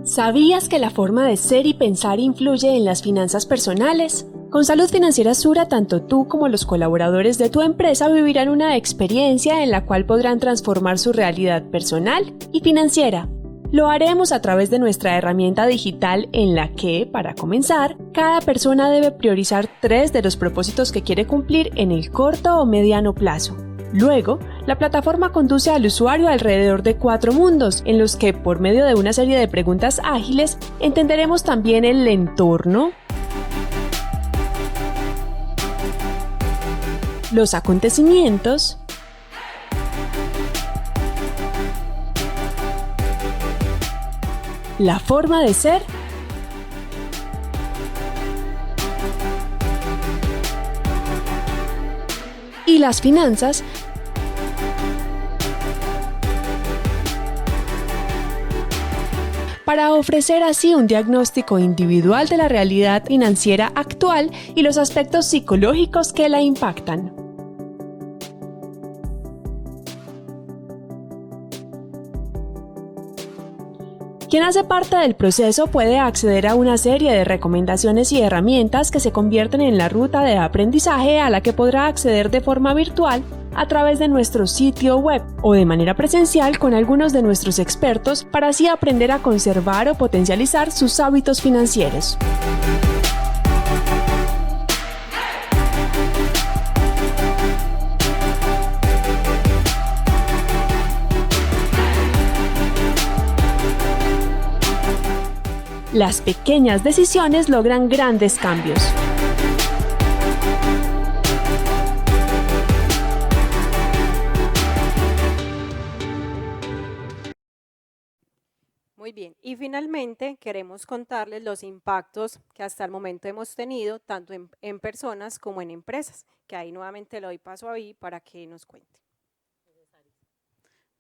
¿Sabías que la forma de ser y pensar influye en las finanzas personales? Con Salud Financiera Sura, tanto tú como los colaboradores de tu empresa vivirán una experiencia en la cual podrán transformar su realidad personal y financiera. Lo haremos a través de nuestra herramienta digital en la que, para comenzar, cada persona debe priorizar 3 de los propósitos que quiere cumplir en el corto o mediano plazo. Luego, la plataforma conduce al usuario alrededor de 4 mundos, en los que, por medio de una serie de preguntas ágiles, entenderemos también el entorno, los acontecimientos, la forma de ser y las finanzas, para ofrecer así un diagnóstico individual de la realidad financiera actual y los aspectos psicológicos que la impactan. Quien hace parte del proceso puede acceder a una serie de recomendaciones y herramientas que se convierten en la ruta de aprendizaje a la que podrá acceder de forma virtual a través de nuestro sitio web o de manera presencial con algunos de nuestros expertos para así aprender a conservar o potencializar sus hábitos financieros. Las pequeñas decisiones logran grandes cambios. Muy bien, y finalmente queremos contarles los impactos que hasta el momento hemos tenido, tanto en personas como en empresas, que ahí nuevamente le doy paso a Vi para que nos cuente.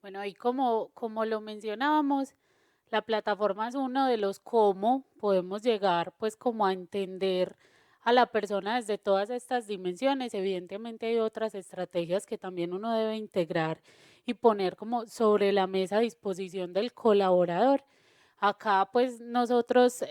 Bueno, ahí como lo mencionábamos, la plataforma es uno de los cómo podemos llegar pues como a entender a la persona desde todas estas dimensiones. Evidentemente hay otras estrategias que también uno debe integrar y poner como sobre la mesa a disposición del colaborador. Acá pues nosotros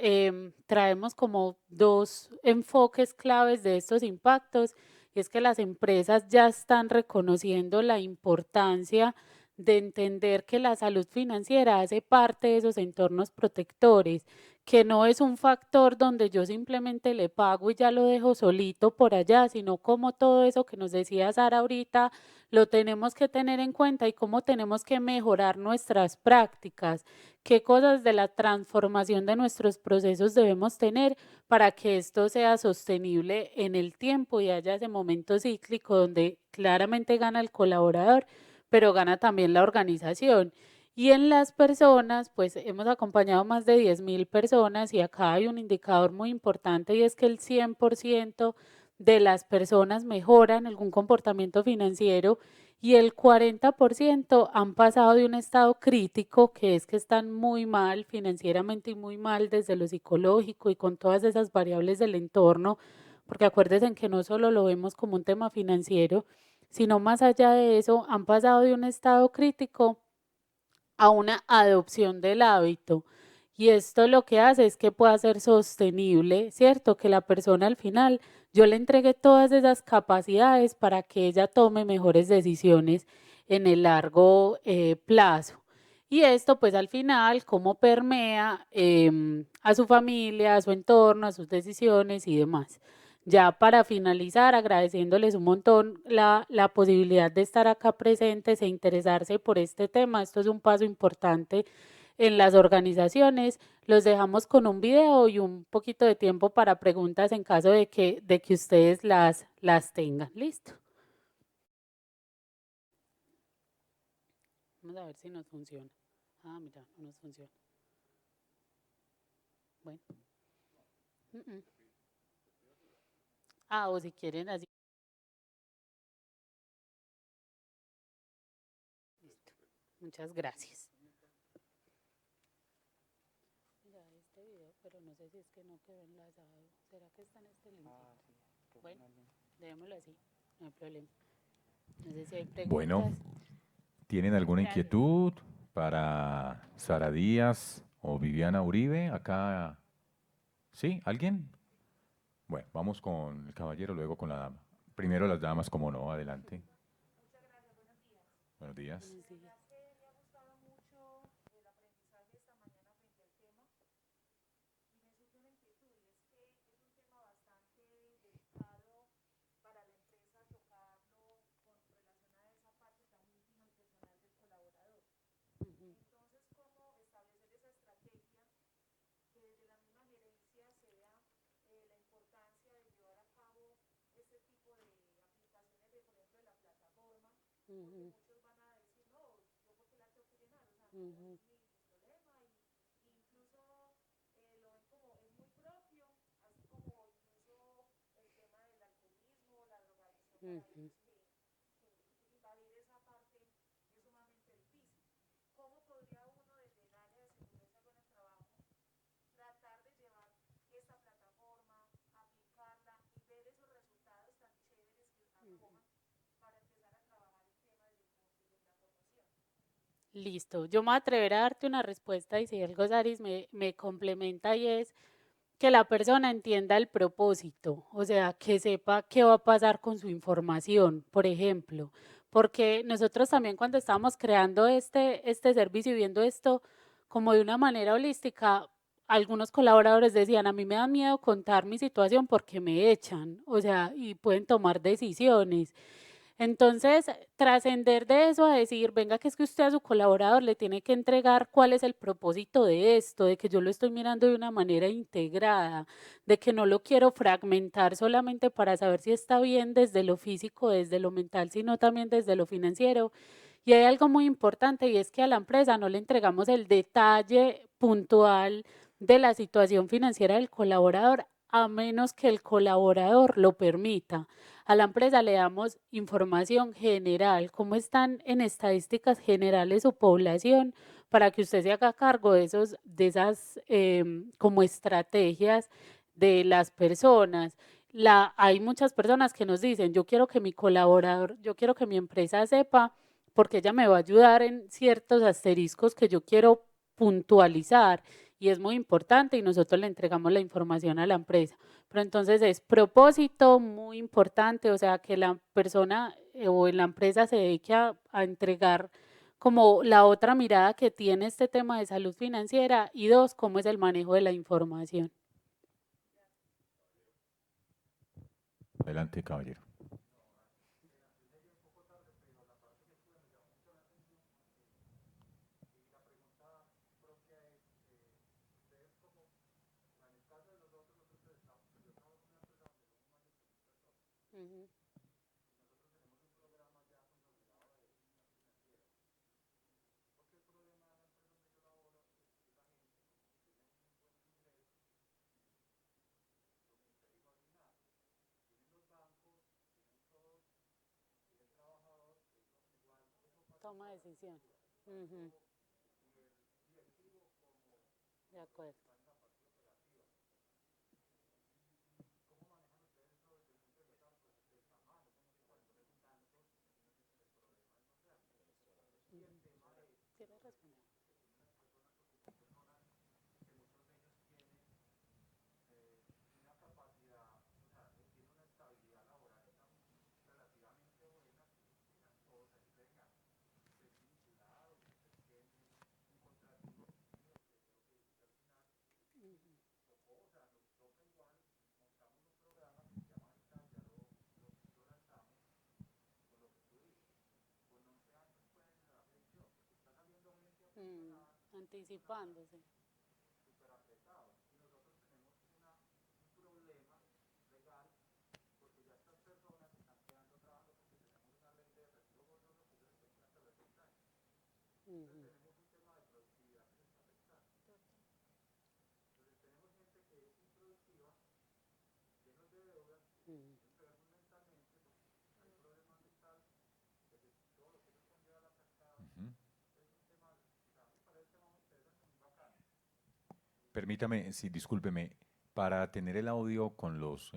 traemos como dos enfoques claves de estos impactos, y es que las empresas ya están reconociendo la importancia de entender que la salud financiera hace parte de esos entornos protectores, que no es un factor donde yo simplemente le pago y ya lo dejo solito por allá, sino como todo eso que nos decía Sara ahorita, lo tenemos que tener en cuenta y cómo tenemos que mejorar nuestras prácticas, qué cosas de la transformación de nuestros procesos debemos tener para que esto sea sostenible en el tiempo y haya ese momento cíclico donde claramente gana el colaborador, pero gana también la organización. Y en las personas, pues hemos acompañado más de 10.000 personas y acá hay un indicador muy importante y es que el 100% de las personas mejoran algún comportamiento financiero y el 40% han pasado de un estado crítico, que es que están muy mal financieramente y muy mal desde lo psicológico y con todas esas variables del entorno, porque acuérdense que no solo lo vemos como un tema financiero, sino más allá de eso, han pasado de un estado crítico a una adopción del hábito. Y esto lo que hace es que pueda ser sostenible, ¿cierto? Que la persona al final, yo le entregue todas esas capacidades para que ella tome mejores decisiones en el largo plazo. Y esto pues al final, cómo permea a su familia, a su entorno, a sus decisiones y demás. Ya para finalizar, agradeciéndoles un montón la posibilidad de estar acá presentes e interesarse por este tema. Esto es un paso importante en las organizaciones. Los dejamos con un video y un poquito de tiempo para preguntas en caso de que ustedes las tengan. ¿Listo? Vamos a ver si nos funciona. Ah, mira, no nos funciona. Bueno. Ah, o si quieren así. Listo. Muchas gracias. Mira, este video, pero no sé si es que no quedó enlazado. ¿Será que está en este link? Bueno, dejémoslo así, no hay problema. No sé si hay preguntas. Bueno, ¿tienen alguna inquietud para Sara Díaz o Viviana Uribe? Acá, ¿sí? ¿Alguien? Bueno, vamos con el caballero, luego con la dama. Primero las damas, como no, adelante. Buenos días. Buenos días. Ujú. Ujú. Ujú. Ujú. Listo, yo me voy a atrever a darte una respuesta y si algo Saris me complementa y es que la persona entienda el propósito, o sea, que sepa qué va a pasar con su información, por ejemplo, porque nosotros también cuando estábamos creando este servicio y viendo esto como de una manera holística, algunos colaboradores decían, a mí me da miedo contar mi situación porque me echan, o sea, y pueden tomar decisiones. Entonces, trascender de eso a decir, venga, que es que usted a su colaborador le tiene que entregar cuál es el propósito de esto, de que yo lo estoy mirando de una manera integrada, de que no lo quiero fragmentar solamente para saber si está bien desde lo físico, desde lo mental, sino también desde lo financiero. Y hay algo muy importante y es que a la empresa no le entregamos el detalle puntual de la situación financiera del colaborador a menos que el colaborador lo permita. A la empresa le damos información general, cómo están en estadísticas generales su población, para que usted se haga cargo de esas como estrategias de las personas. Hay muchas personas que nos dicen, yo quiero que mi colaborador, yo quiero que mi empresa sepa, porque ella me va a ayudar en ciertos asteriscos que yo quiero puntualizar y es muy importante y nosotros le entregamos la información a la empresa. Pero entonces es propósito muy importante, o sea, que la persona o la empresa se dedique a entregar como la otra mirada que tiene este tema de salud financiera y dos, cómo es el manejo de la información. Adelante, caballero. Ujú. Toma decisión. Ujú. De acuerdo. ¿Quieres responder? Anticipándose. Ujú. Ujú. Ujú. Permítame, sí, discúlpeme, para tener el audio con los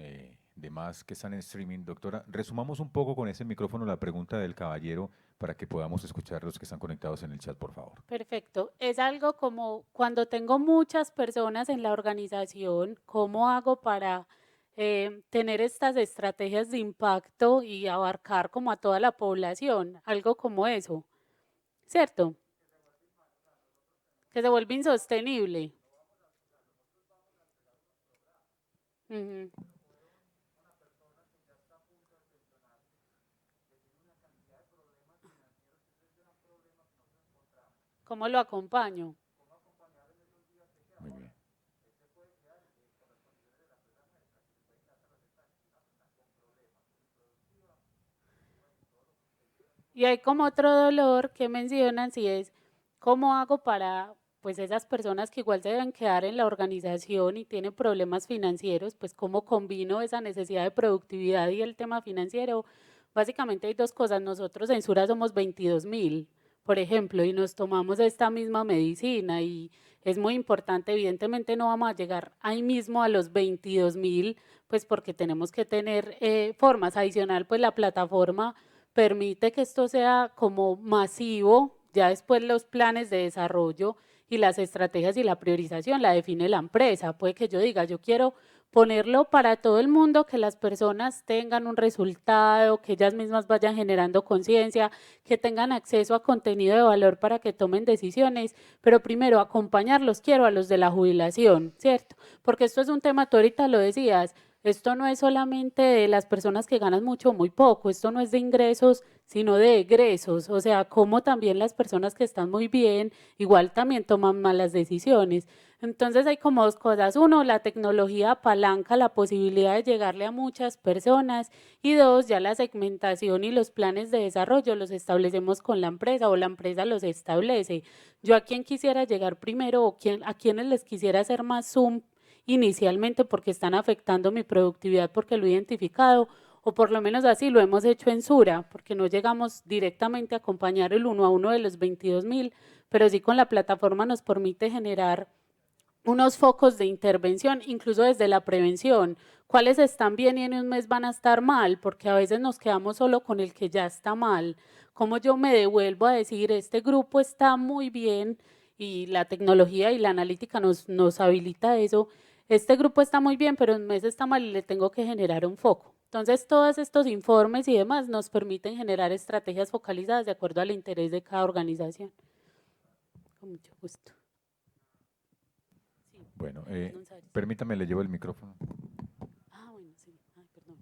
demás que están en streaming, doctora, resumamos un poco con ese micrófono la pregunta del caballero para que podamos escuchar los que están conectados en el chat, por favor. Perfecto. Es algo como cuando tengo muchas personas en la organización, ¿cómo hago para tener estas estrategias de impacto y abarcar como a toda la población? Algo como eso, ¿cierto? Que se vuelve insostenible. Ujú. ¿Cómo lo acompaño? Muy bien. Y hay como otro dolor que mencionan, si es cómo hago para, pues esas personas que igual se deben quedar en la organización y tienen problemas financieros, pues cómo combino esa necesidad de productividad y el tema financiero. Básicamente hay dos cosas, nosotros en Sura somos 22.000, por ejemplo, y nos tomamos esta misma medicina y es muy importante, evidentemente no vamos a llegar ahí mismo a los 22.000, pues porque tenemos que tener formas adicional, pues la plataforma permite que esto sea como masivo, ya después los planes de desarrollo y las estrategias y la priorización la define la empresa. Puede que yo diga, yo quiero ponerlo para todo el mundo, que las personas tengan un resultado, que ellas mismas vayan generando conciencia, que tengan acceso a contenido de valor para que tomen decisiones, pero primero acompañarlos quiero a los de la jubilación, ¿cierto? Porque esto es un tema, tú ahorita lo decías, Esto no es solamente de las personas que ganan mucho o muy poco, esto no es de ingresos, sino de egresos, o sea, como también las personas que están muy bien, igual también toman malas decisiones. Entonces hay como dos cosas, uno, la tecnología apalanca la posibilidad de llegarle a muchas personas y dos, ya la segmentación y los planes de desarrollo los establecemos con la empresa o la empresa los establece. Yo a quién quisiera llegar primero o a quienes les quisiera hacer más zoom inicialmente porque están afectando mi productividad porque lo he identificado, o por lo menos así lo hemos hecho en Sura, porque no llegamos directamente a acompañar el 1 a 1 de los 22.000, pero sí con la plataforma nos permite generar unos focos de intervención, incluso desde la prevención, cuáles están bien y en un mes van a estar mal, porque a veces nos quedamos solo con el que ya está mal. Cómo yo me devuelvo a decir, este grupo está muy bien y la tecnología y la analítica nos habilita eso, este grupo está muy bien, pero en un mes está mal y le tengo que generar un foco. Entonces, todos estos informes y demás nos permiten generar estrategias focalizadas de acuerdo al interés de cada organización. Con mucho gusto. Sí. Bueno, permítame, le llevo el micrófono. Ah, bueno, sí. Ay, perdón.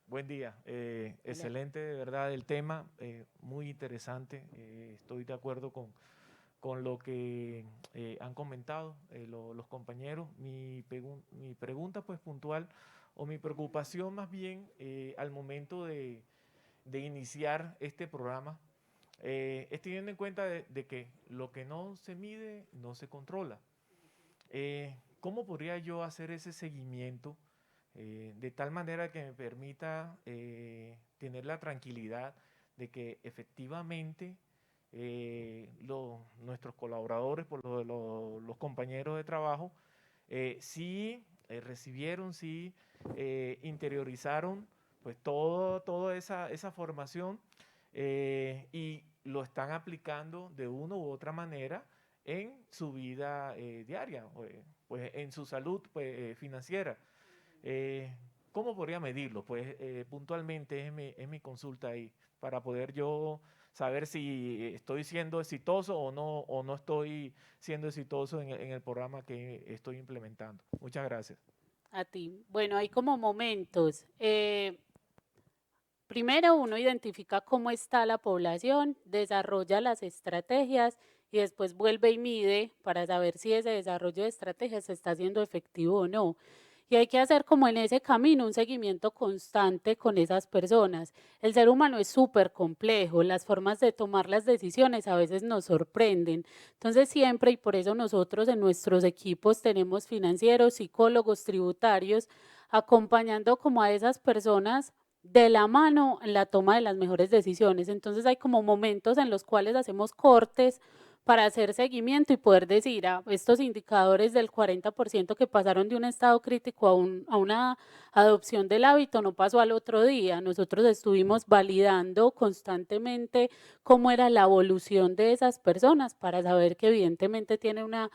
Buen día, excelente de verdad el tema, muy interesante, estoy de acuerdo con lo que han comentado los compañeros. Mi pregunta pues puntual o mi preocupación más bien al momento de iniciar este programa es teniendo en cuenta de que lo que no se mide no se controla. ¿Cómo podría yo hacer ese seguimiento de tal manera que me permita tener la tranquilidad de que efectivamente nuestros colaboradores, por los compañeros de trabajo, sí recibieron, sí interiorizaron pues toda esa formación y lo están aplicando de una u otra manera en su vida diaria, pues en su salud pues, financiera? ¿Cómo podría medirlo? Pues puntualmente es mi consulta ahí, para poder yo saber si estoy siendo exitoso o no estoy siendo exitoso en el programa que estoy implementando. Muchas gracias. A ti. Bueno, hay como momentos. Primero uno identifica cómo está la población, desarrolla las estrategias y después vuelve y mide para saber si ese desarrollo de estrategias se está haciendo efectivo o no. Y hay que hacer como en ese camino un seguimiento constante con esas personas. El ser humano es súper complejo, las formas de tomar las decisiones a veces nos sorprenden. Entonces siempre, y por eso nosotros en nuestros equipos tenemos financieros, psicólogos, tributarios, acompañando como a esas personas de la mano en la toma de las mejores decisiones. Entonces hay como momentos en los cuales hacemos cortes para hacer seguimiento y poder decir a estos indicadores del 40% que pasaron de un estado crítico a una adopción del hábito no pasó al otro día. Nosotros estuvimos validando constantemente cómo era la evolución de esas personas para saber que evidentemente tiene una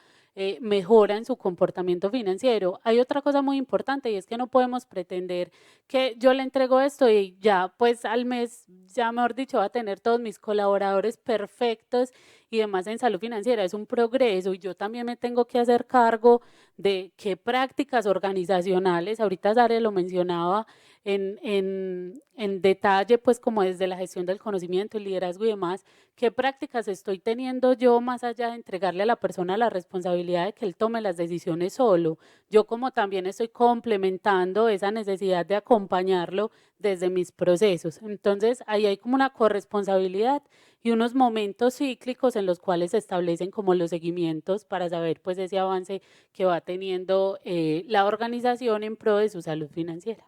mejora en su comportamiento financiero. Hay otra cosa muy importante y es que no podemos pretender que yo le entrego esto y ya pues al mes, ya mejor dicho, va a tener todos mis colaboradores perfectos y demás en salud financiera. Es un progreso y yo también me tengo que hacer cargo de qué prácticas organizacionales, ahorita Sara lo mencionaba en detalle, pues como desde la gestión del conocimiento, el liderazgo y demás, qué prácticas estoy teniendo yo más allá de entregarle a la persona la responsabilidad de que él tome las decisiones solo. Yo como también estoy complementando esa necesidad de acompañarlo desde mis procesos. Entonces ahí hay como una corresponsabilidad y unos momentos cíclicos en los cuales se establecen como los seguimientos para saber pues ese avance que va teniendo la organización en pro de su salud financiera.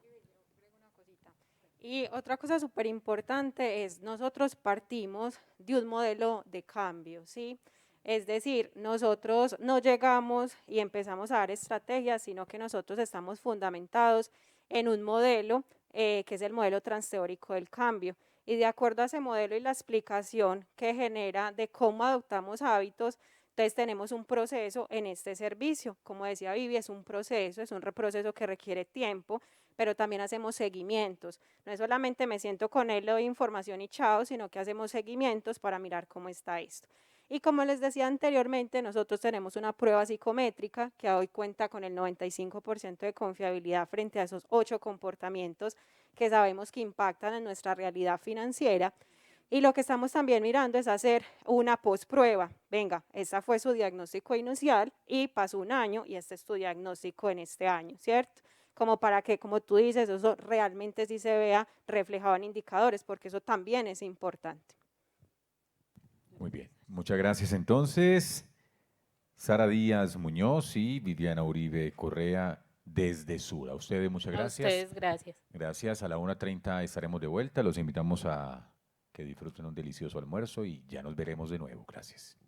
Y otra cosa súper importante es, nosotros partimos de un modelo de cambio, ¿sí? Es decir, nosotros no llegamos y empezamos a dar estrategias, sino que nosotros estamos fundamentados en un modelo que es el modelo transteórico del cambio. Y de acuerdo a ese modelo y la explicación que genera de cómo adoptamos hábitos, entonces tenemos un proceso en este servicio. Como decía Vivi, es un proceso que requiere tiempo, pero también hacemos seguimientos. No es solamente me siento con él, le doy información y chao, sino que hacemos seguimientos para mirar cómo está esto. Y como les decía anteriormente, nosotros tenemos una prueba psicométrica que hoy cuenta con el 95% de confiabilidad frente a esos 8 comportamientos que sabemos que impactan en nuestra realidad financiera. Y lo que estamos también mirando es hacer una postprueba. Venga, ese fue su diagnóstico inicial y pasó un año y este es tu diagnóstico en este año, ¿cierto? Como para que, como tú dices, eso realmente sí se vea reflejado en indicadores, porque eso también es importante. Muy bien, muchas gracias entonces. Sara Díaz Muñoz y Viviana Uribe Correa desde Sur. A ustedes muchas gracias. A ustedes, gracias. Gracias, a la 1:30 estaremos de vuelta. Los invitamos a que disfruten un delicioso almuerzo y ya nos veremos de nuevo. Gracias.